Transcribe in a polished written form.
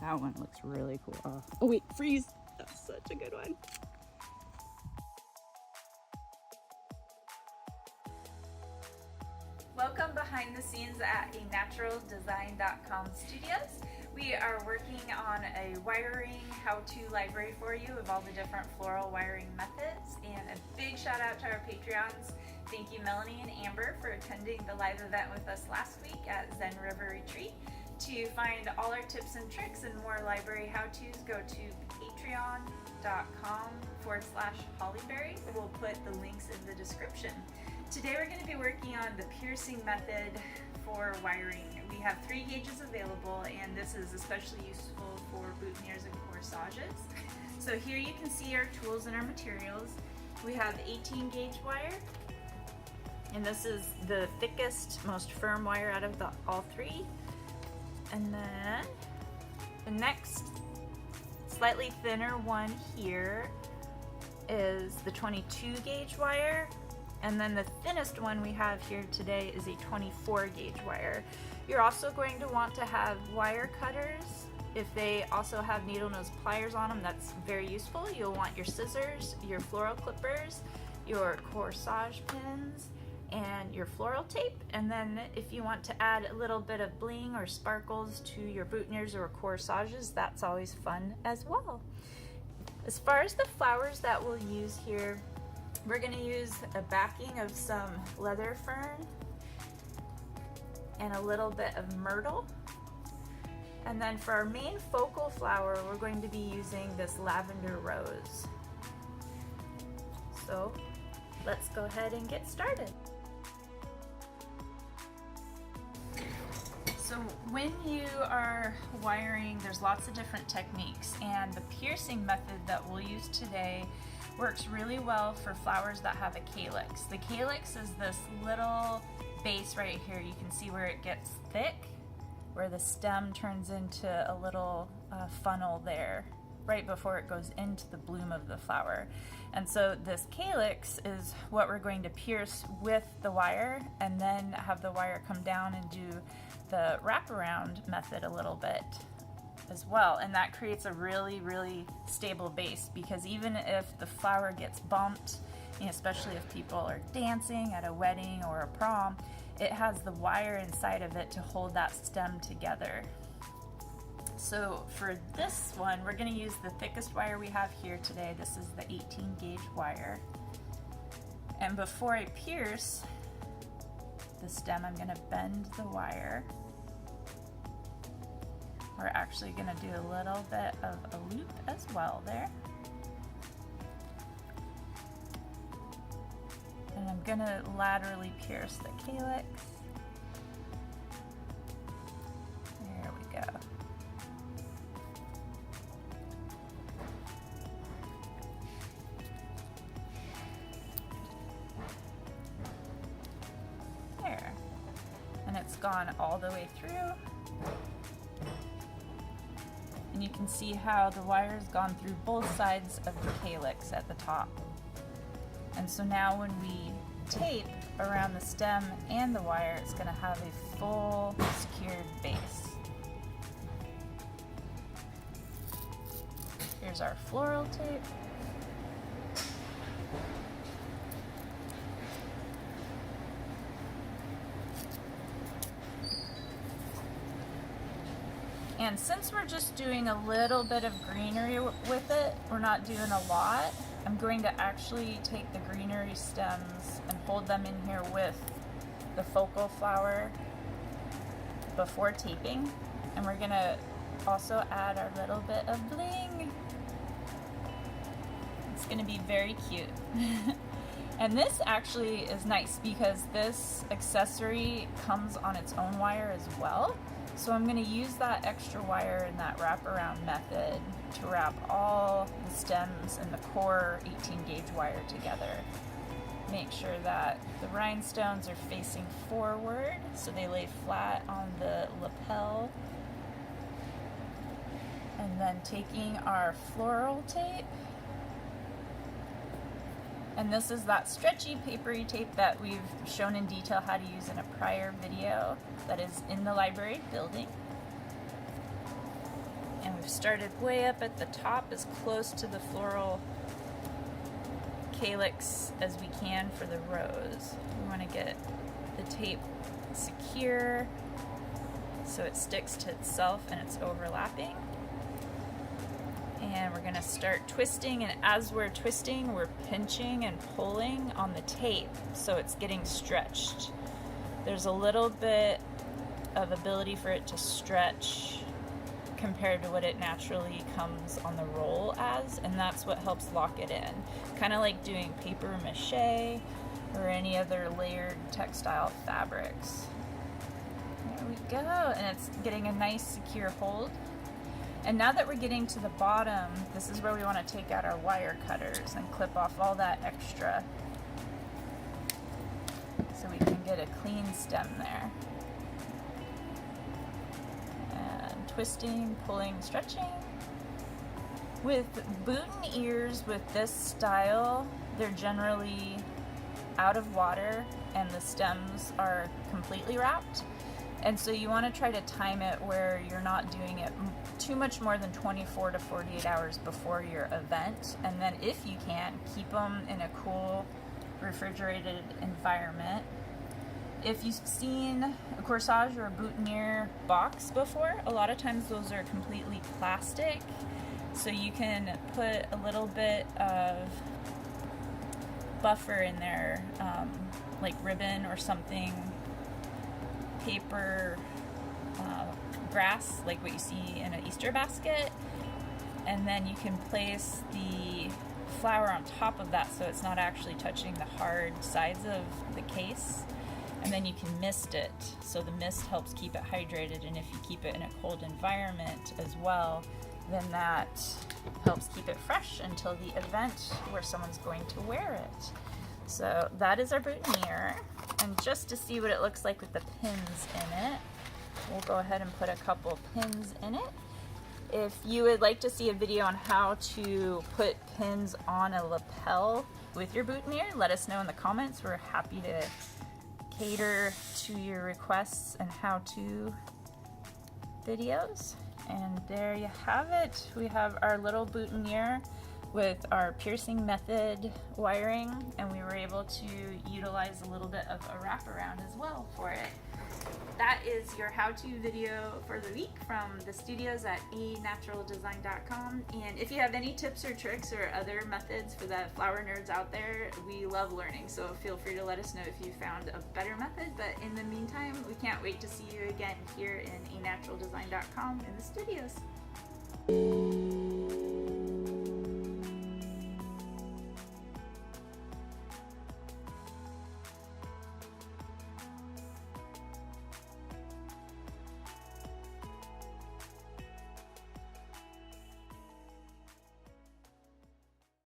That one looks really cool. Oh wait, freeze. That's such a good one. Welcome behind the scenes at anaturaldesign.com studios. We are working on a wiring how-to library for you of all the different floral wiring methods, and a big shout out to our Patreons. Thank you Melanie and Amber for attending the live event with us last week at Zen River Retreat. To find all our tips and tricks and more library how-tos, go to patreon.com/hollyberry. We'll put the links in the description. Today we're going to be working on the piercing method for wiring. We have 3 gauges available, and this is especially useful for boutonnieres and corsages. So here you can see our tools and our materials. We have 18 gauge wire, and this is the thickest, most firm wire out of all 3. And then the next slightly thinner one here is the 22 gauge wire. And then the thinnest one we have here today is a 24 gauge wire. You're also going to want to have wire cutters. If they also have needle nose pliers on them, that's very useful. You'll want your scissors, your floral clippers, your corsage pins, and your floral tape. And then if you want to add a little bit of bling or sparkles to your boutonnieres or corsages, that's always fun as well. As far as the flowers that we'll use here, we're going to use a backing of some leather fern and a little bit of myrtle. And then for our main focal flower, we're going to be using this lavender rose. So let's go ahead and get started. So when you are wiring, there's lots of different techniques, and the piercing method that we'll use today works really well for flowers that have a calyx. The calyx is this little base right here. You can see where it gets thick, where the stem turns into a little funnel there right before it goes into the bloom of the flower. And so this calyx is what we're going to pierce with the wire, and then have the wire come down and do the wraparound method a little bit as well. And that creates a really, really stable base, because even if the flower gets bumped, especially if people are dancing at a wedding or a prom, it has the wire inside of it to hold that stem together. So for this one, we're going to use the thickest wire we have here today. This is the 18 gauge wire. And before I pierce the stem, I'm going to bend the wire. We're actually going to do a little bit of a loop as well there. And I'm going to laterally pierce the calyx. There we go. There. And it's gone all the way through. And you can see how the wire's gone through both sides of the calyx at the top. And so now when we tape around the stem and the wire, it's going to have a full secured base. Here's our floral tape. And since we're just doing a little bit of greenery with it, we're not doing a lot, I'm going to actually take the greenery stems and hold them in here with the focal flower before taping. And we're going to also add our little bit of bling. It's going to be very cute. And this actually is nice because this accessory comes on its own wire as well. So I'm going to use that extra wire in that wraparound method to wrap all the stems and the core 18 gauge wire together. Make sure that the rhinestones are facing forward so they lay flat on the lapel. And then taking our floral tape, and this is that stretchy papery tape that we've shown in detail how to use in a prior video that is in the library building. And we've started way up at the top, as close to the floral calyx as we can for the rose. We want to get the tape secure so it sticks to itself and it's overlapping. And we're going to start twisting, and as we're twisting, we're pinching and pulling on the tape so it's getting stretched. There's a little bit of ability for it to stretch compared to what it naturally comes on the roll as, and that's what helps lock it in. Kind of like doing paper mache or any other layered textile fabrics. There we go, and it's getting a nice secure hold. And now that we're getting to the bottom, this is where we want to take out our wire cutters and clip off all that extra so we can get a clean stem there. And twisting, pulling, stretching. With boutonnieres with this style, they're generally out of water and the stems are completely wrapped. And so you want to try to time it where you're not doing it too much more than 24 to 48 hours before your event. And then if you can, keep them in a cool, refrigerated environment. If you've seen a corsage or a boutonniere box before, a lot of times those are completely plastic. So you can put a little bit of buffer in there, like ribbon or something, paper, grass, like what you see in an Easter basket, and then you can place the flower on top of that so it's not actually touching the hard sides of the case, and then you can mist it, so the mist helps keep it hydrated, and if you keep it in a cold environment as well, then that helps keep it fresh until the event where someone's going to wear it. So that is our boutonniere, and just to see what it looks like with the pins in it, we'll go ahead and put a couple pins in it. If you would like to see a video on how to put pins on a lapel with your boutonniere, let us know in the comments. We're happy to cater to your requests and how-to videos. And there you have it. We have our little boutonniere with our piercing method wiring, and we were able to utilize a little bit of a wraparound as well for it. That is your how-to video for the week from the studios at anaturaldesign.com. And if you have any tips or tricks or other methods for the flower nerds out there, we love learning, so feel free to let us know if you found a better method. But in the meantime, we can't wait to see you again here in anaturaldesign.com in the studios.